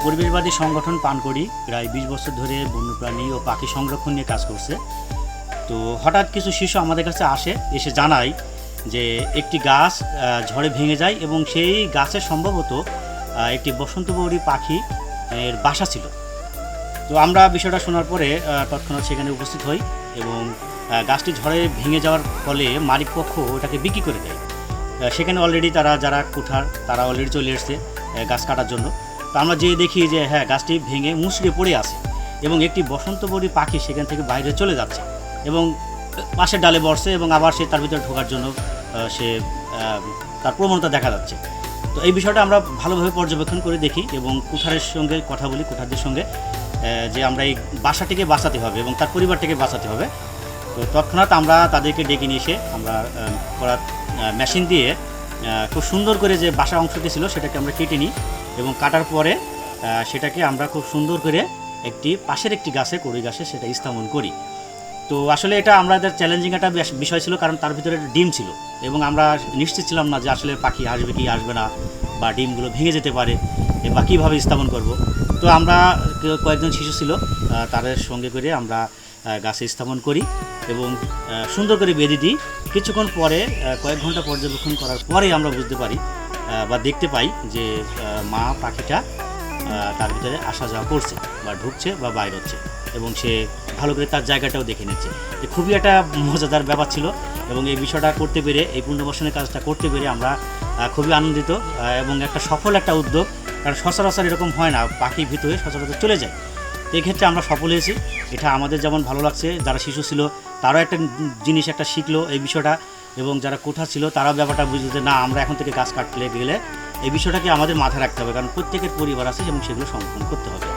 পরিবেশবাদী সংগঠন পানকড়ি প্রায় 20 বছর ধরে বন্যপ্রাণী ও পাখি সংরক্ষণ নিয়ে কাজ করছে। তো হঠাৎ কিছু শিশু আমাদের কাছে এসে জানায় যে একটি গাছ ঝড়ে ভেঙে যায় এবং সেই গাছে সম্ভবত একটি বসন্তবৌরি পাখি এর বাসা ছিল। তো আমরা বিষয়টা শোনার পরে তৎক্ষণাৎ সেখানে উপস্থিত হই এবং গাছটি ঝড়ে ভেঙে যাওয়ার ফলে মালিকপক্ষ ওটাকে বিক্রি করে দেয়। সেখানে অলরেডি যারা কুঠার তারা অলরেডি চলে এসছে গাছ কাটার জন্য। তো আমরা যেয়ে দেখি যে হ্যাঁ, গাছটি ভেঙে মুচড়ে পড়ে আছে এবং একটি বসন্তবরী পাখি সেখান থেকে বাইরে চলে যাচ্ছে এবং পাশের ডালে বসছে এবং আবার সে তার ভিতরে ঢোকার জন্য সে তার প্রবণতা দেখা যাচ্ছে। তো এই বিষয়টা আমরা ভালোভাবে পর্যবেক্ষণ করে দেখি এবং কুঠারের সঙ্গে কথা বলি, কুঠারদের সঙ্গে, যে আমরা এই বাসাটিকে বাঁচাতে হবে এবং তার পরিবারটিকে বাঁচাতে হবে। তো তৎক্ষণাৎ আমরা তাদেরকে ডেকে নিয়ে এসে আমরা মেশিন দিয়ে খুব সুন্দর করে যে বাসা অংশটি ছিল সেটাকে আমরা কেটে নিই এবং কাটার পরে সেটাকে আমরা খুব সুন্দর করে পাশের একটি গাছে, কড়ই গাছে সেটা স্থাপন করি। তো আসলে এটা আমাদের চ্যালেঞ্জিং একটা বিষয় ছিল, কারণ তার ভিতরে ডিম ছিল এবং আমরা নিশ্চিত ছিলাম না যে আসলে পাখি আসবে কি আসবে না, বা ডিমগুলো ভেঙে যেতে পারে বা কীভাবে স্থাপন করব। তো আমরা কয়েকজন শিশু ছিল তাদের সঙ্গে করে আমরা গাছে স্থাপন করি এবং সুন্দর করে বেঁধে দিই। কিছুক্ষণ পরে কয়েক ঘন্টা পর্যবেক্ষণ করার পরে আমরা বুঝতে পারি বা দেখতে পাই যে মা পাখিটা তার ভিতরে আসা যাওয়া করছে বা ঢুকছে বা বাইর হচ্ছে এবং সে ভালো করে তার জায়গাটাও দেখে নিচ্ছে। খুবই একটা মজাদার ব্যাপার ছিল এবং এই বিষয়টা করতে পেরে, এই পুনর্বাসনের কাজটা করতে পেরে আমরা খুবই আনন্দিত এবং একটা সফল একটা উদ্যোগ, কারণ সচরাচর এরকম হয় না, পাখি ভিতরে সচরাচর চলে যায়। এই ক্ষেত্রে আমরা সফল হয়েছি। এটা আমাদের যেমন ভালো লাগছে, যারা শিশু ছিল তারাও একটা জিনিস শিখলো এই বিষয়টা, এবং যারা কোঠা ছিল তারাও ব্যাপারটা বুঝলো যে না, আমরা এখন থেকে গাছ কাটলে গেলে এই বিষয়টাকে আমাদের মাথায় রাখতে হবে, কারণ প্রত্যেকের পরিবার আছে এবং সেগুলো সংরক্ষণ করতে হবে।